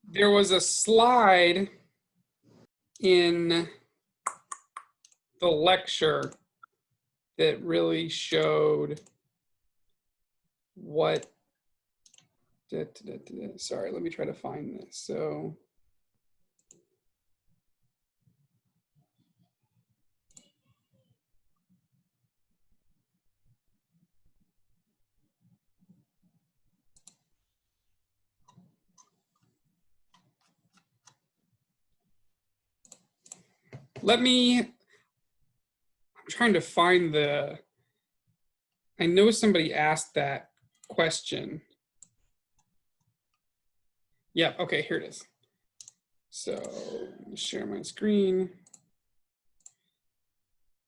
There was a slide in the lecture that really showed what, sorry, let me try to find this. So I'm trying to find I know somebody asked that question. Yeah, okay, here it is. So let me share my screen.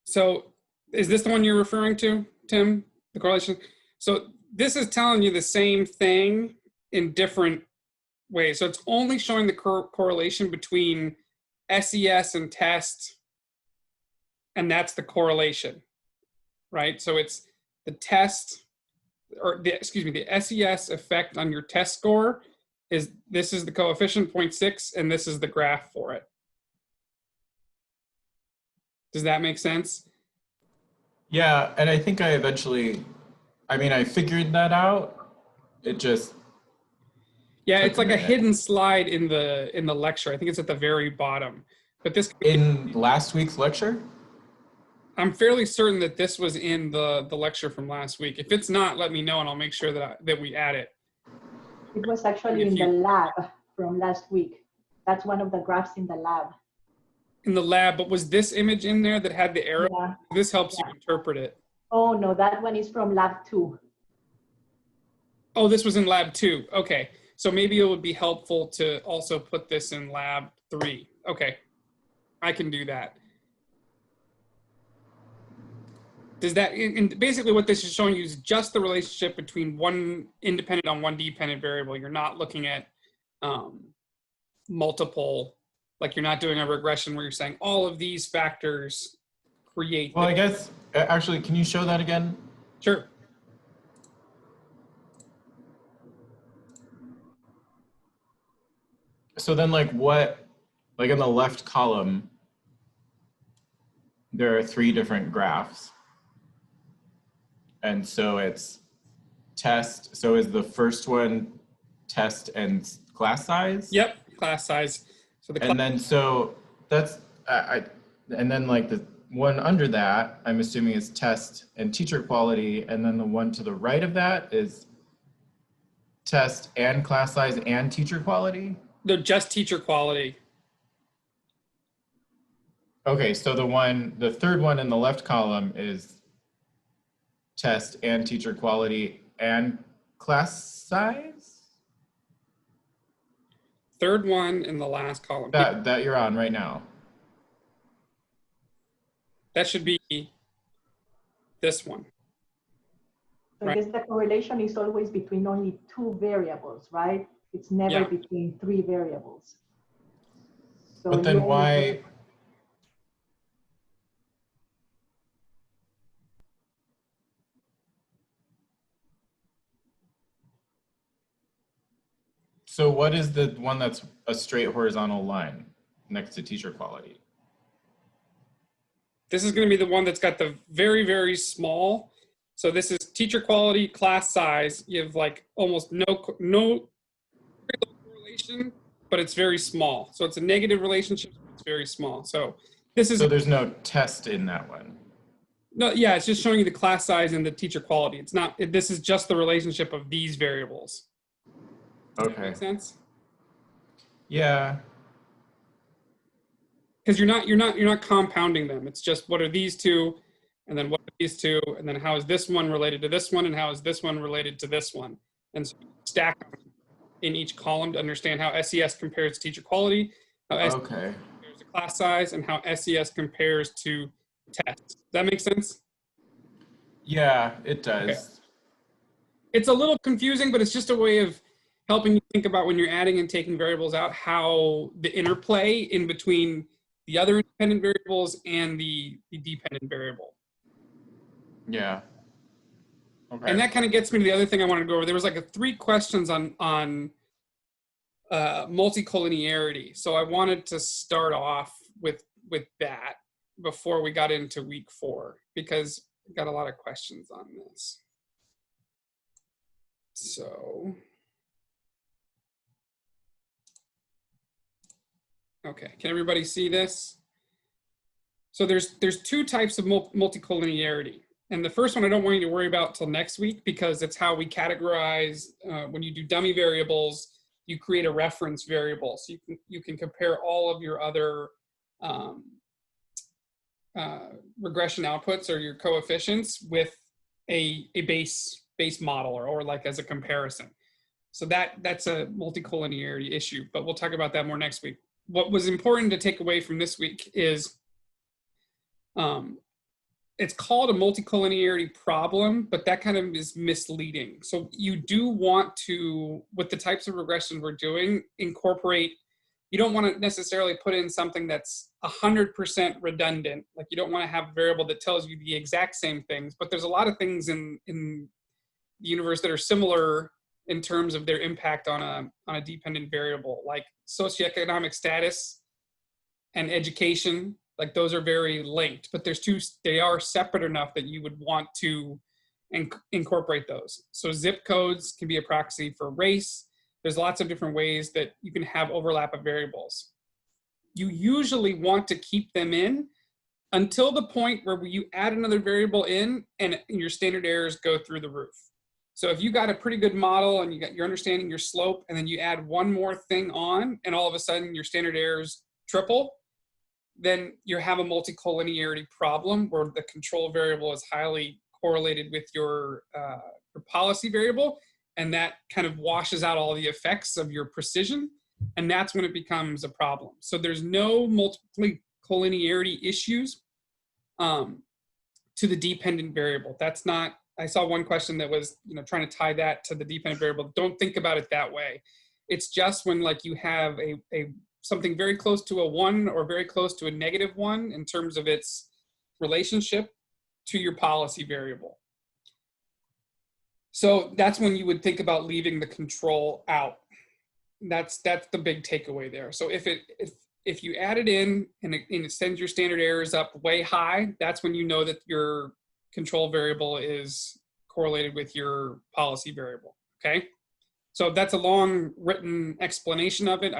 So is this the one you're referring to, Tim, the correlation? So this is telling you the same thing in different ways. So it's only showing the correlation between SES and test, and that's the correlation, right? So it's the test, or the SES effect on your test score this is the coefficient 0.6, and this is the graph for it. Does that make sense? Yeah, and I think I figured that out. It just, yeah, it's like a hidden slide in the lecture. I think it's at the very bottom. But this in last week's lecture? I'm fairly certain that this was in the lecture from last week. If it's not, let me know and I'll make sure that we add it. It was actually in the lab from last week. That's one of the graphs in the lab. In the lab, but was this image in there that had the arrow? Yeah. This helps you interpret it. Oh no, that one is from lab 2. Oh, this was in lab 2. Okay, so maybe it would be helpful to also put this in lab 3. Okay, I can do that. Does that, and basically what this is showing you is just the relationship between one independent on one dependent variable. You're not looking at multiple, like you're not doing a regression where you're saying all of these factors create. Well, I guess, actually, can you show that again? Sure. So then like in the left column, there are 3 different graphs. And so it's test. So is the first one test and class size? Yep, class size. So and then so that's and then like the one under that, I'm assuming is test and teacher quality, and then the one to the right of that is test and class size and teacher quality? They're just teacher quality. Okay, so the third one in the left column is test and teacher quality and class size? Third one in the last column. That you're on right now. That should be this one. So I guess the correlation is always between only 2 variables, right? It's never between 3 variables. So but then why? So what is the one that's a straight horizontal line next to teacher quality? This is going to be the one that's got the very, very small. So this is teacher quality, class size. You have like almost no correlation, but it's very small. So it's a negative relationship, but it's very small. So this is. So there's no test in that one. No, yeah, it's just showing you the class size and the teacher quality. It's not. This is just the relationship of these variables. Does that make sense? Yeah. Because you're not compounding them. It's just what are these two, and then what are these two, and then how is this one related to this one, and how is this one related to this one, and so stack them in each column to understand how SES compares to teacher quality, how SES compares to class size, and how SES compares to tests. Does that make sense? Yeah, it does. Okay. It's a little confusing, but it's just a way of helping you think about when you're adding and taking variables out, how the interplay in between the other independent variables and the dependent variable. Yeah. Okay. And that kind of gets me to the other thing I wanted to go over. There was like 3 questions on multicollinearity. So I wanted to start off with that before we got into week 4, because I got a lot of questions on this. So, okay, can everybody see this? So there's 2 types of multicollinearity. And the first one I don't want you to worry about till next week, because it's how we categorize, when you do dummy variables, you create a reference variable. So you can compare all of your other regression outputs or your coefficients with a base model or like as a comparison. So that's a multicollinearity issue, but we'll talk about that more next week. What was important to take away from this week is it's called a multicollinearity problem, but that kind of is misleading. So you do want to, with the types of regressions we're doing, incorporate, you don't want to necessarily put in something that's 100% redundant. Like you don't want to have a variable that tells you the exact same things, but there's a lot of things in the universe that are similar in terms of their impact on a dependent variable, like socioeconomic status and education. Like those are very linked, but they are separate enough that you would want to incorporate those. So zip codes can be a proxy for race. There's lots of different ways that you can have overlap of variables. You usually want to keep them in until the point where you add another variable in and your standard errors go through the roof. So if you got a pretty good model and you're understanding your slope, and then you add one more thing on and all of a sudden your standard errors triple, then you have a multicollinearity problem where the control variable is highly correlated with your policy variable, and that kind of washes out all the effects of your precision, and that's when it becomes a problem. So there's no multicollinearity issues to the dependent variable. That's not, I saw one question that was, trying to tie that to the dependent variable. Don't think about it that way. It's just when like you have something very close to a 1 or very close to a -1 in terms of its relationship to your policy variable. So that's when you would think about leaving the control out. That's the big takeaway there. So if you add it in and it sends your standard errors up way high, that's when you know that your control variable is correlated with your policy variable, okay? So that's a long written explanation of it.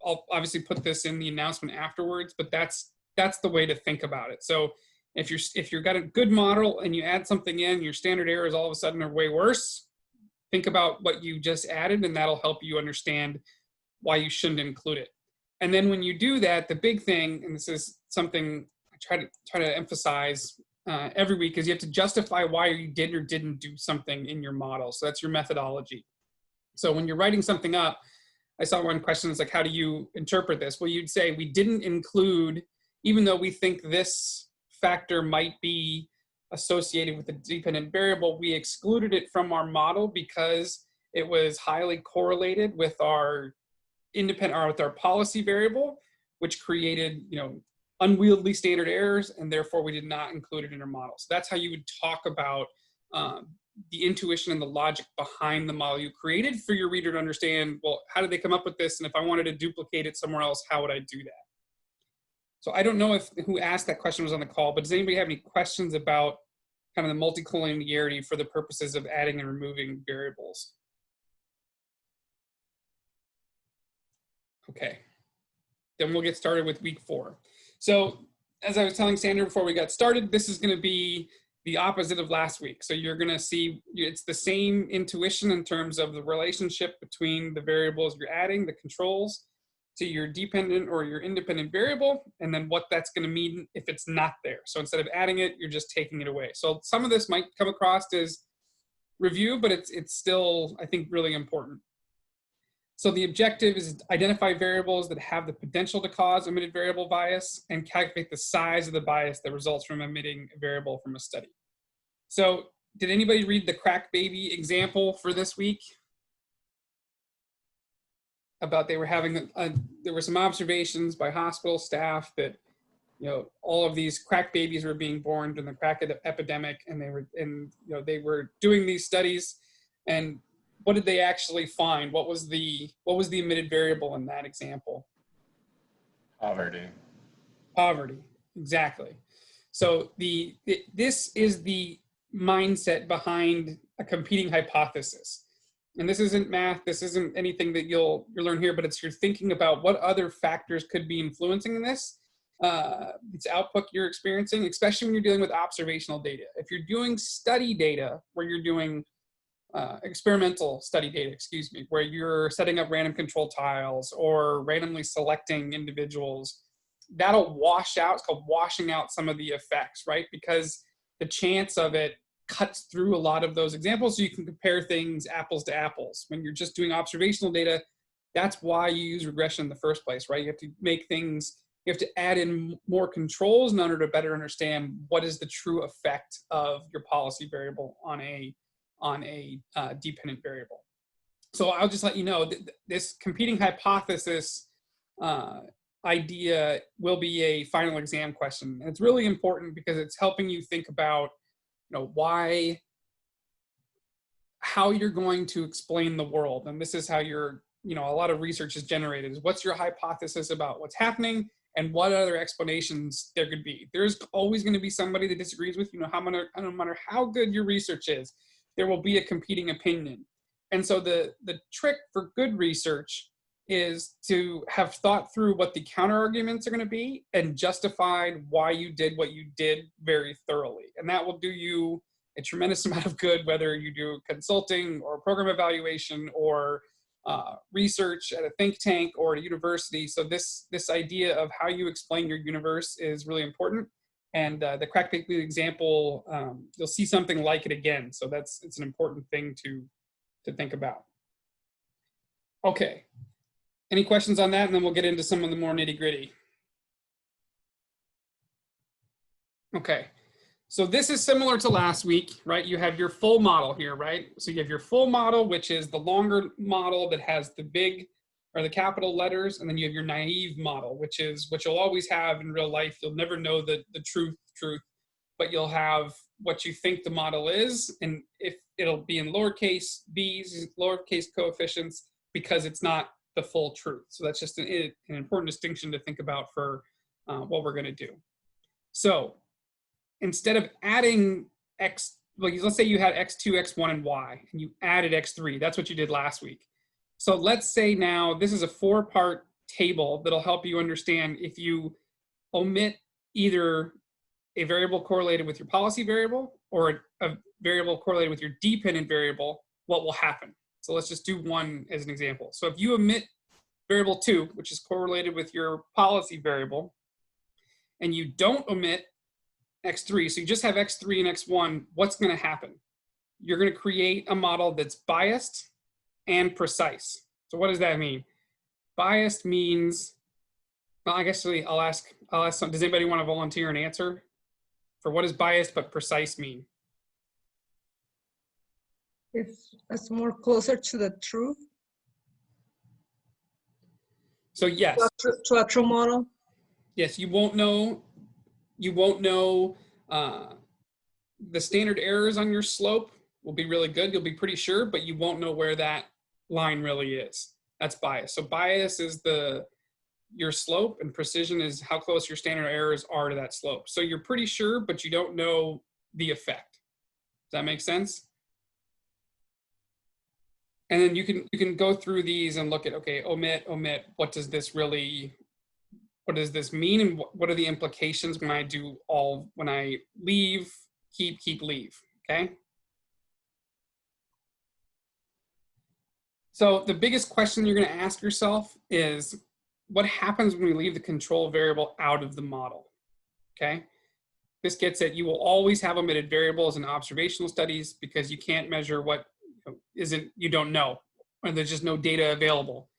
I'll obviously put this in the announcement afterwards, but that's the way to think about it. So if you've got a good model and you add something in, your standard errors all of a sudden are way worse, think about what you just added, and that'll help you understand why you shouldn't include it. And then when you do that, the big thing, and this is something I try to emphasize every week, is you have to justify why you did or didn't do something in your model. So that's your methodology. So when you're writing something up, I saw one question, it's like, how do you interpret this? Well, you'd say we didn't include, even though we think this factor might be associated with the dependent variable, we excluded it from our model because it was highly correlated with our with our policy variable, which created, unwieldy standard errors, and therefore we did not include it in our model. So that's how you would talk about the intuition and the logic behind the model you created for your reader to understand, well, how did they come up with this? And if I wanted to duplicate it somewhere else, how would I do that? So I don't know who asked that question was on the call, but does anybody have any questions about kind of the multicollinearity for the purposes of adding and removing variables? Okay, then we'll get started with week 4. So as I was telling Sandra before we got started, this is going to be the opposite of last week. So you're going to see it's the same intuition in terms of the relationship between the variables you're adding, the controls, to your dependent or your independent variable, and then what that's going to mean if it's not there. So instead of adding it, you're just taking it away. So some of this might come across as review, but it's still, I think, really important. So the objective is to identify variables that have the potential to cause omitted variable bias and calculate the size of the bias that results from omitting a variable from a study. So did anybody read the crack baby example for this week? About they were having, there were some observations by hospital staff that all of these crack babies were being born during the crack epidemic, and they were doing these studies, and what did they actually find? What was the emitted variable in that example? Poverty. Poverty, exactly. So this is the mindset behind a competing hypothesis. And this isn't math, this isn't anything that you'll learn here, but it's you're thinking about what other factors could be influencing this. It's output you're experiencing, especially when you're dealing with observational data. If you're doing study data, where you're doing experimental study data, excuse me, where you're setting up random control tiles or randomly selecting individuals, that'll wash out. It's called washing out some of the effects, right? Because the chance of it cuts through a lot of those examples, so you can compare things apples to apples. When you're just doing observational data, that's why you use regression in the first place, right? You have to make things, you have to add in more controls in order to better understand what is the true effect of your policy variable on a dependent variable. So I'll just let you know that this competing hypothesis idea will be a final exam question. And it's really important because it's helping you think about, how you're going to explain the world. And this is how a lot of research is generated, is what's your hypothesis about what's happening and what other explanations there could be. There's always going to be somebody that disagrees with you, no matter how good your research is, there will be a competing opinion. And so the trick for good research is to have thought through what the counter arguments are going to be and justified why you did what you did very thoroughly. And that will do you a tremendous amount of good, whether you do consulting or program evaluation or research at a think tank or at a university. So this idea of how you explain your universe is really important. And the crack baby example, you'll see something like it again. So it's an important thing to think about. Okay. Any questions on that? And then we'll get into some of the more nitty gritty. Okay. So this is similar to last week, right? You have your full model here, right? So you have your full model, which is the longer model that has the big or the capital letters. And then you have your naive model, which is what you'll always have in real life. You'll never know the truth, but you'll have what you think the model is. And if it'll be in lowercase b's, lowercase coefficients, because it's not the full truth. So that's just an important distinction to think about for what we're going to do. So instead of adding x, let's say you had x2, x1, and y, and you added x3. That's what you did last week. So let's say now this is a 4-part table that'll help you understand if you omit either a variable correlated with your policy variable or a variable correlated with your dependent variable, what will happen? So let's just do one as an example. So if you omit variable 2, which is correlated with your policy variable, and you don't omit x3, so you just have x3 and x1, what's going to happen? You're going to create a model that's biased and precise. So what does that mean? Biased means, well, I guess I'll ask some, does anybody want to volunteer an answer for what does biased but precise mean? It's more closer to the truth. So yes. To a true model. Yes, you won't know the standard errors on your slope will be really good. You'll be pretty sure, but you won't know where that line really is. That's bias. So bias is your slope, and precision is how close your standard errors are to that slope. So you're pretty sure, but you don't know the effect. Does that make sense? And then you can go through these and look at, okay, omit, what does this mean? And what are the implications when I leave, keep, leave, okay? So the biggest question you're gonna ask yourself is, what happens when we leave the control variable out of the model, okay? This gets at, you will always have omitted variables in observational studies because you can't measure what you don't know, or there's just no data available.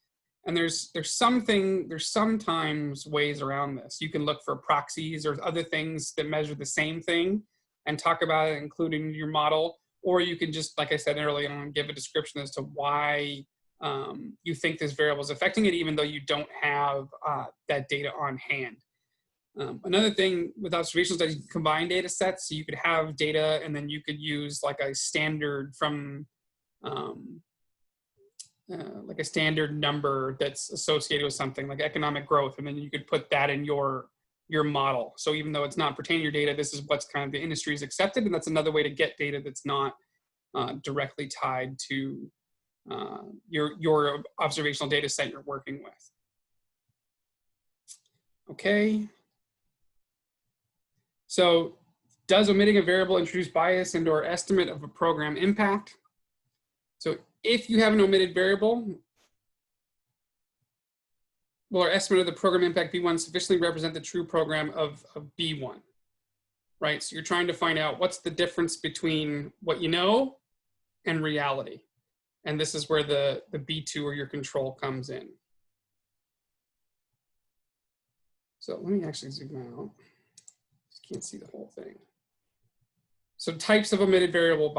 And there's sometimes ways around this. You can look for proxies or other things that measure the same thing and talk about it, including your model, or you can just, like I said earlier on, give a description as to why you think this variable is affecting it, even though you don't have that data on hand. Another thing with observational studies, you can combine data sets. So you could have data and then you could use like a standard from like a standard number that's associated with something like economic growth. And then you could put that in your model. So even though it's not pertaining to your data, this is what's kind of the industry is accepted. And that's another way to get data that's not directly tied to your observational data set you're working with. Okay. So does omitting a variable introduce bias into our estimate of a program impact? So if you have an omitted variable, will our estimate of the program impact B1 sufficiently represent the true program of B1? Right, so you're trying to find out what's the difference between what you know and reality. And this is where the B2 or your control comes in. So let me actually zoom out. Just can't see the whole thing. So types of omitted variables.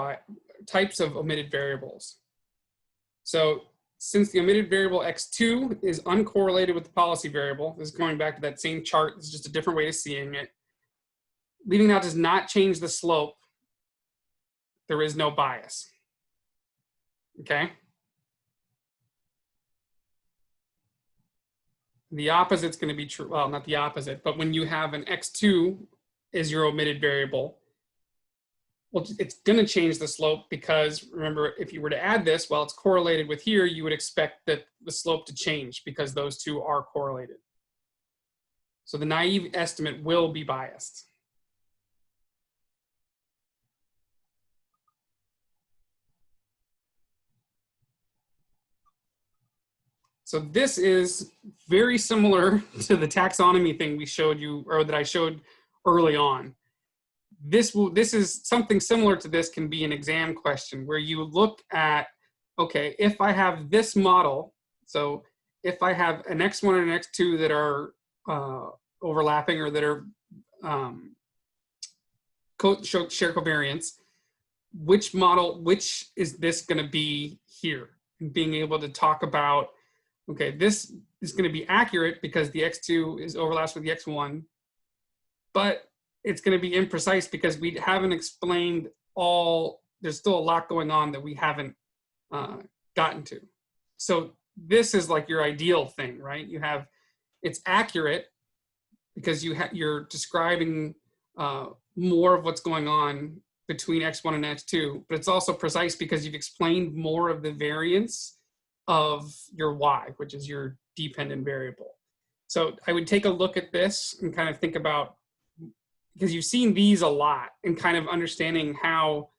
So since the omitted variable x2 is uncorrelated with the policy variable, this is going back to that same chart, this is just a different way of seeing it. Leaving out does not change the slope. There is no bias. Okay. The opposite's going to be true. Well, not the opposite, but when you have an x2 is your omitted variable, well, it's going to change the slope because remember, if you were to add this, while it's correlated with here, you would expect that the slope to change because those two are correlated. So the naive estimate will be biased. So this is very similar to the taxonomy thing we showed you, or that I showed early on. This is something similar to this can be an exam question where you look at, okay, if I have this model, so if I have an X1 and an X2 that are overlapping or that are share covariance, which is this going to be here? And being able to talk about, okay, this is going to be accurate because the X2 is overlaps with the X1, but it's going to be imprecise because we haven't explained there's still a lot going on that we haven't gotten to. So this is like your ideal thing, right? It's accurate because you're describing more of what's going on between X1 and X2, but it's also precise because you've explained more of the variance of your Y, which is your dependent variable. So I would take a look at this and kind of think about, because you've seen these a lot, and kind of understanding how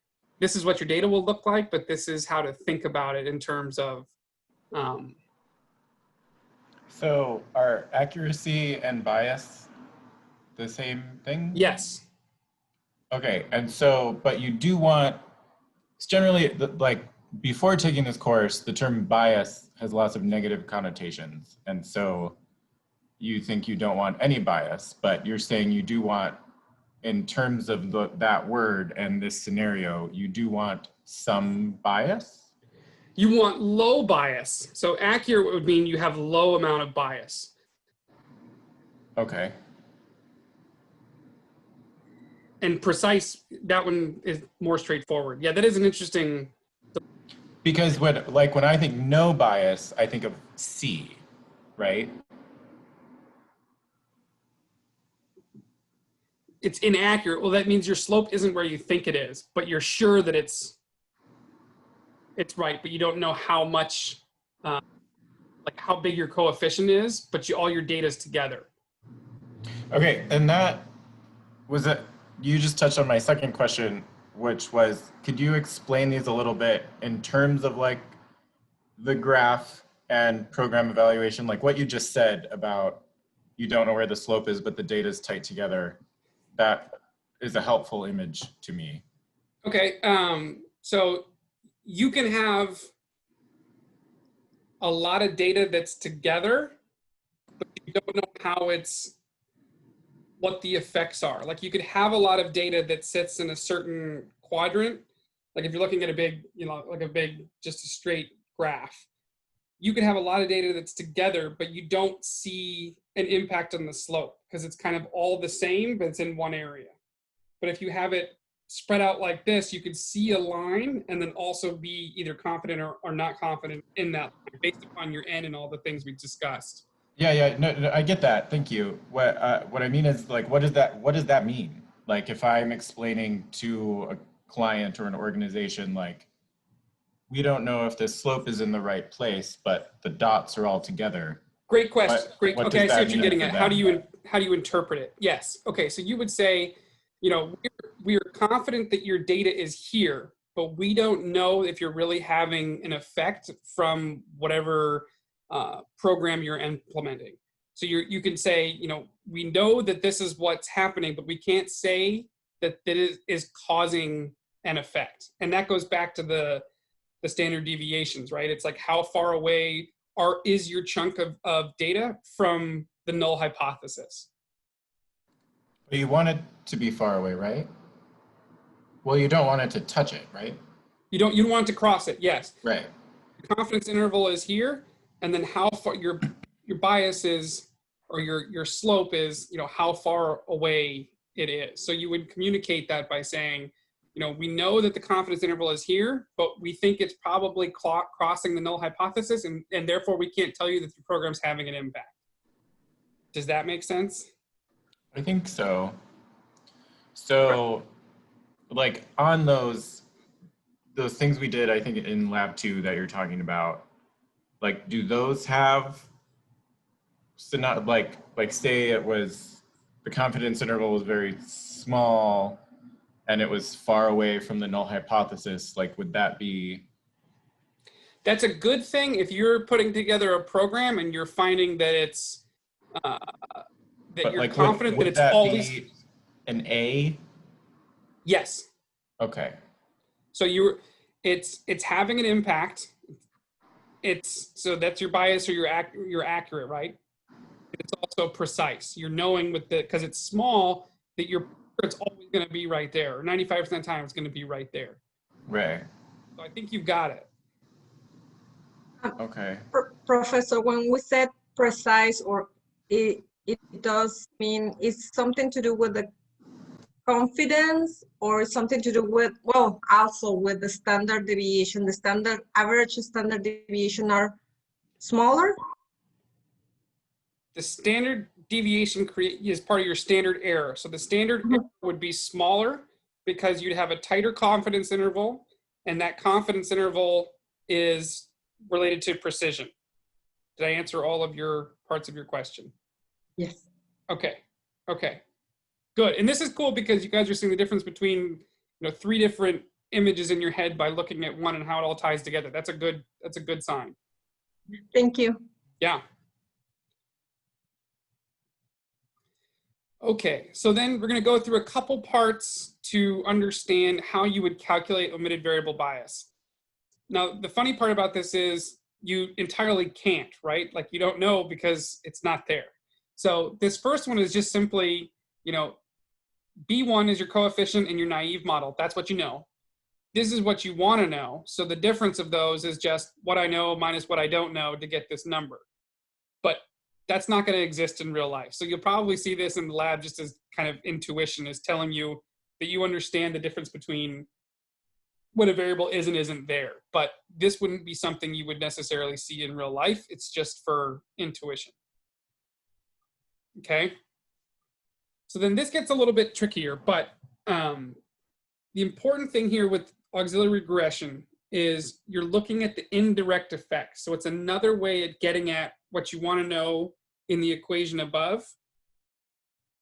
this is what your data will look like, but this is how to think about it in terms of. So are accuracy and bias the same thing? Yes. Okay, and so, but you do want, it's generally like before taking this course, the term bias has lots of negative connotations. And so you think you don't want any bias, but you're saying you do want, in terms of that word and this scenario, you do want some bias? You want low bias. So accurate would mean you have low amount of bias. Okay. And precise, that one is more straightforward. Yeah, that is an interesting. Because when I think no bias, I think of C, right? It's inaccurate. Well, that means your slope isn't where you think it is, but you're sure that it's right, but you don't know how much, like how big your coefficient is, but all your data is together. Okay, and that was it. You just touched on my second question, which was, could you explain these a little bit in terms of like the graph and program evaluation, like what you just said about you don't know where the slope is, but the data is tight together. That is a helpful image to me. Okay, so you can have a lot of data that's together, but you don't know what the effects are. Like you could have a lot of data that sits in a certain quadrant. Like if you're looking at a big, like just a straight graph, you could have a lot of data that's together, but you don't see an impact on the slope because it's kind of all the same, but it's in one area. But if you have it spread out like this, you could see a line and then also be either confident or not confident in that line based upon your N and all the things we discussed. Yeah, no, I get that. Thank you. What I mean is, like, what does that mean? Like, if I'm explaining to a client or an organization, like, we don't know if the slope is in the right place, but the dots are all together. Great question. Great. What Okay, I does see that what you're mean getting for at. How do them? you interpret it? Yes. Okay, so you would say, you know, we're confident that your data is here, but we don't know if you're really having an effect from whatever program you're implementing. So you can say, you know, we know that this is what's happening, but we can't say that it is causing an effect. And that goes back to the standard deviations, right? It's like how far away is your chunk of data from the null hypothesis. But you want it to be far away, right? Well, you don't want it to touch it, right? You don't want it to cross it, yes. Right. The confidence interval is here, and then how far your bias is, or your slope is, you know, how far away it is. So you would communicate that by saying, you know, we know that the confidence interval is here, but we think it's probably crossing the null hypothesis, and therefore we can't tell you that the program's having an impact. Does that make sense? I think so. So, like, on those things we did, I think in lab 2 that you're talking about, like, do those have, so not like say it was, the confidence interval was very small and it was far away from the null hypothesis, like, would that be? That's a good thing if you're putting together a program and you're finding that it's that you're like, confident would that it's that always be an A? yes. Okay. So it's having an impact. So that's your bias or you're accurate, right? It's also precise. You're knowing because it's small that it's always going to be right there. 95% of the time it's going to be right there. Right. So I think you've got it. Okay. Professor, when we said precise, or it does mean it's something to do with the confidence, or something to do with, well, also with the standard deviation, the standard average standard deviation are smaller? The standard deviation is part of your standard error. So the standard error would be smaller because you'd have a tighter confidence interval, and that confidence interval is related to precision. Did I answer all of your parts of your question? Yes. Okay. Good. And this is cool because you guys are seeing the difference between, you know, 3 different images in your head by looking at one and how it all ties together. That's a good sign. Thank you. Yeah. Okay, so then we're going to go through a couple parts to understand how you would calculate omitted variable bias. Now, the funny part about this is you entirely can't, right? Like, you don't know because it's not there. So this first one is just simply, you know, B1 is your coefficient in your naive model. That's what you know. This is what you want to know. So the difference of those is just what I know minus what I don't know to get this number. But that's not going to exist in real life. So you'll probably see this in the lab just as kind of intuition, is telling you that you understand the difference between what a variable is and isn't there. But this wouldn't be something you would necessarily see in real life. It's just for intuition. Okay. So then this gets a little bit trickier, but the important thing here with auxiliary regression is you're looking at the indirect effects. So it's another way at getting at what you want to know in the equation above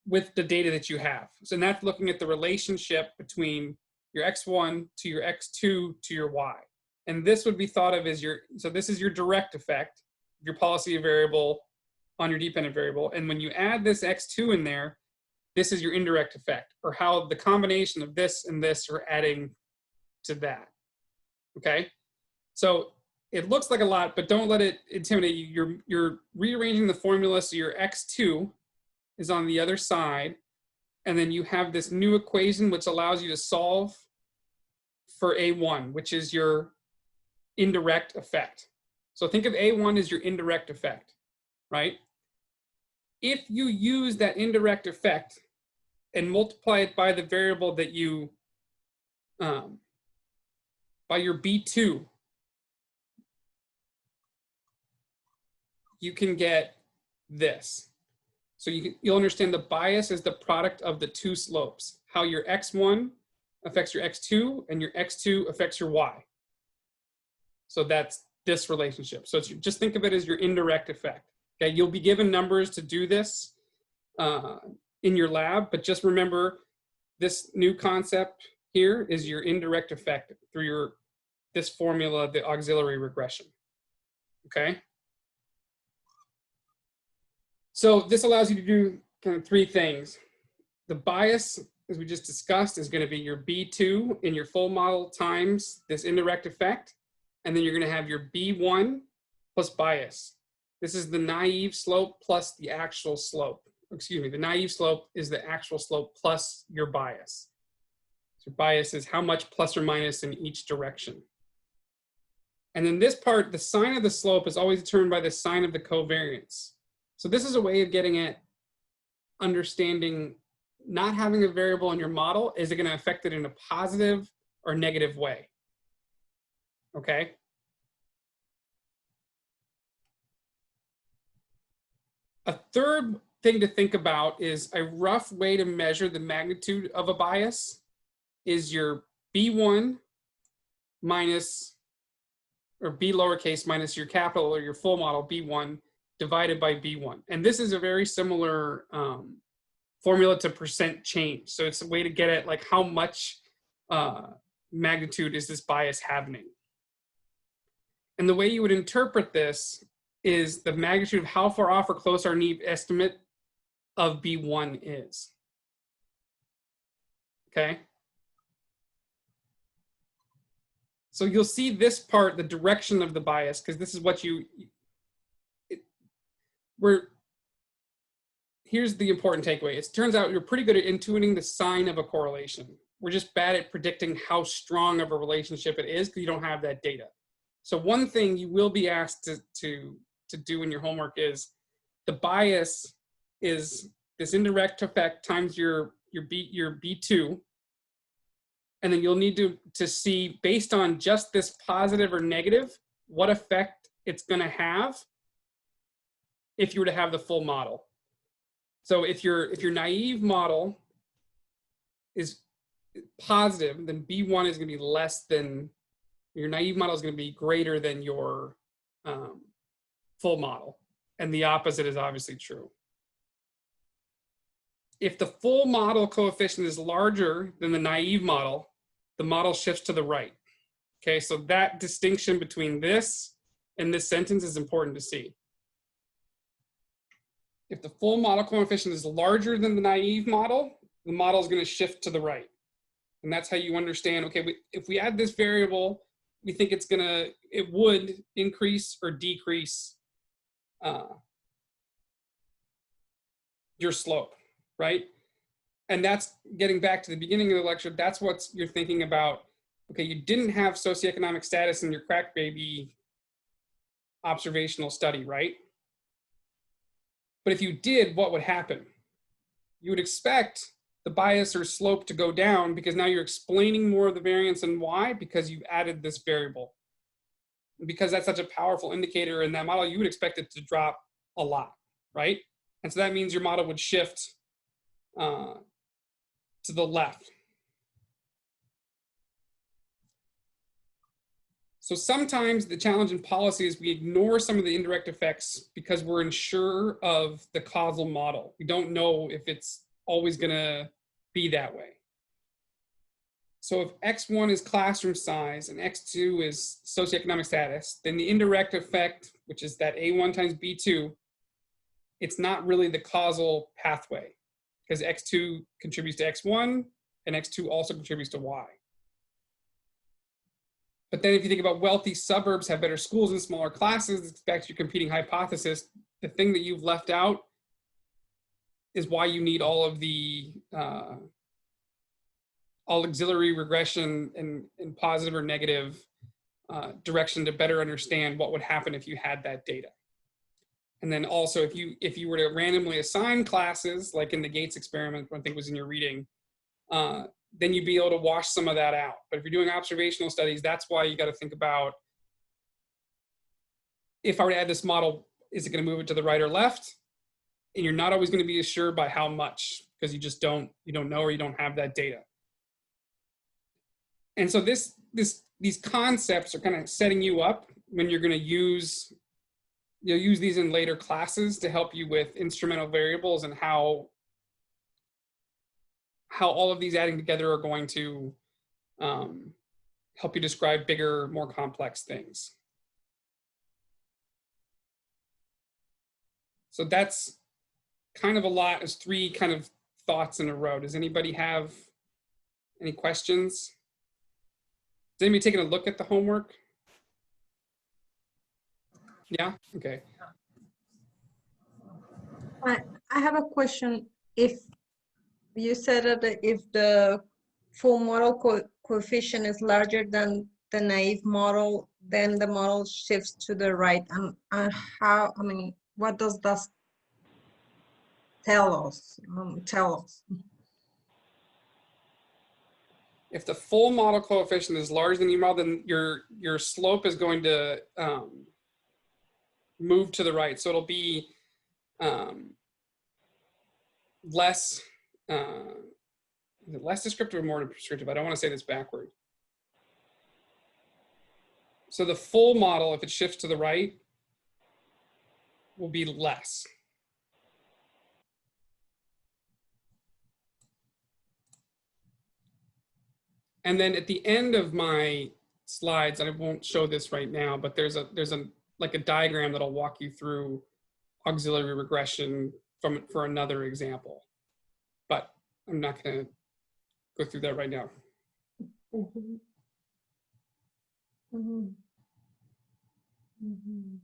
with the data that you have. So that's looking at the relationship between your x1 to your x2 to your y. And this would be thought of as so this is your direct effect, your policy variable on your dependent variable. And when you add this x2 in there, this is your indirect effect, or how the combination of this and this are adding to that. Okay? So it looks like a lot, but don't let it intimidate you. You're rearranging the formula so your x2 is on the other side, and then you have this new equation which allows you to solve for a1, which is your indirect effect. So think of A1 as your indirect effect, right? If you use that indirect effect and multiply it by the variable that you, by your B2, you can get this. So you'll understand the bias is the product of the two slopes, how your x1 affects your x2 and your x2 affects your y. So that's this relationship. So just think of it as your indirect effect. Okay, you'll be given numbers to do this in your lab, but just remember this new concept here is your indirect effect through this formula, the auxiliary regression. Okay. So this allows you to do kind of three things. The bias, as we just discussed, is going to be your B2 in your full model times this indirect effect. And then you're going to have your B1 plus bias. This is the naive slope plus the actual slope. Excuse me, the naive slope is the actual slope plus your bias. So your bias is how much plus or minus in each direction. And then this part, the sign of the slope is always determined by the sign of the covariance. So this is a way of getting at understanding not having a variable in your model. Is it going to affect it in a positive or negative way? Okay. A third thing to think about is a rough way to measure the magnitude of a bias is your B1 minus, or B lowercase minus your capital or your full model B1 divided by B1. And this is a very similar formula to percent change. So it's a way to get at like how much magnitude is this bias having. And the way you would interpret this is the magnitude of how far off or close our naive estimate of B1 is. Okay. So you'll see this part, the direction of the bias, because this is what here's the important takeaway. It turns out you're pretty good at intuiting the sign of a correlation. We're just bad at predicting how strong of a relationship it is because you don't have that data. So one thing you will be asked to do in your homework is the bias is this indirect effect times your B2. And then you'll need to see based on just this positive or negative, what effect it's going to have if you were to have the full model. So if your naive model is positive, then B1 is going to be less than, your naive model is going to be greater than your full model. And the opposite is obviously true. If the full model coefficient is larger than the naive model, the model shifts to the right. Okay, so that distinction between this and this sentence is important to see. If the full model coefficient is larger than the naive model, the model is going to shift to the right. And that's how you understand, okay, if we add this variable, we think it would increase or decrease your slope, right? And that's getting back to the beginning of the lecture. That's what you're thinking about. Okay, you didn't have socioeconomic status in your crack baby observational study, right? But if you did, what would happen? You would expect the bias or slope to go down because now you're explaining more of the variance and why, because you've added this variable. And because that's such a powerful indicator in that model, you would expect it to drop a lot, right? And so that means your model would shift to the left. So sometimes the challenge in policy is we ignore some of the indirect effects because we're unsure of the causal model. We don't know if it's always going to be that way. So if X1 is classroom size and X2 is socioeconomic status, then the indirect effect, which is that A1 times B2, it's not really the causal pathway because X2 contributes to X1 and X2 also contributes to Y. But then if you think about wealthy suburbs have better schools and smaller classes, it's back to your competing hypothesis. The thing that you've left out is why you need all of the all auxiliary regression and positive or negative direction to better understand what would happen if you had that data. And then also, if you were to randomly assign classes, like in the Gates experiment, I think was in your reading, then you'd be able to wash some of that out. But if you're doing observational studies, that's why you got to think about, if I were to add this model, is it going to move it to the right or left? And you're not always going to be assured by how much, because you just don't know, or you don't have that data. And so these concepts are kind of setting you up when you're going to use, you'll use these in later classes to help you with instrumental variables and how all of these adding together are going to help you describe bigger, more complex things. So that's kind of a lot, as 3 kind of thoughts in a row. Does anybody have any questions? Is anybody taking a look at the homework? Yeah, okay. I have a question. If you said that if the full model coefficient is larger than the naive model, then the model shifts to the right. And how, I mean, what does that tell us? If the full model coefficient is larger than your model, then your slope is going to move to the right. So it'll be less, is it less descriptive or more prescriptive? I don't want to say this backward. So the full model, if it shifts to the right, will be less. And then at the end of my slides, and I won't show this right now, but there's like a diagram that'll walk you through auxiliary regression for another example. But I'm not going to go through that right now. Mm-hmm. Mm-hmm. Mm-hmm.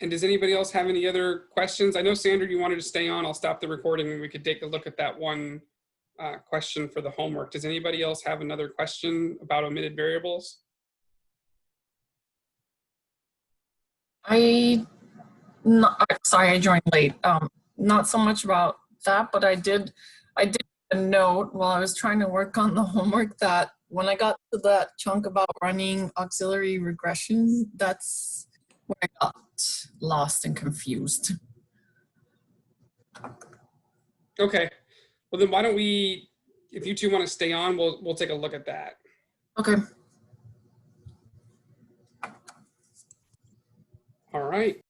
And does anybody else have any other questions? I know, Sandra, you wanted to stay on. I'll stop the recording and we could take a look at that one question for the homework. Does anybody else have another question about omitted variables? Sorry, I joined late. Not so much about that, but I did a note while I was trying to work on the homework that when I got to that chunk about running auxiliary regression, that's where I got lost and confused. Okay. Well, then why don't we, if you two want to stay on, we'll take a look at that. Okay. All right.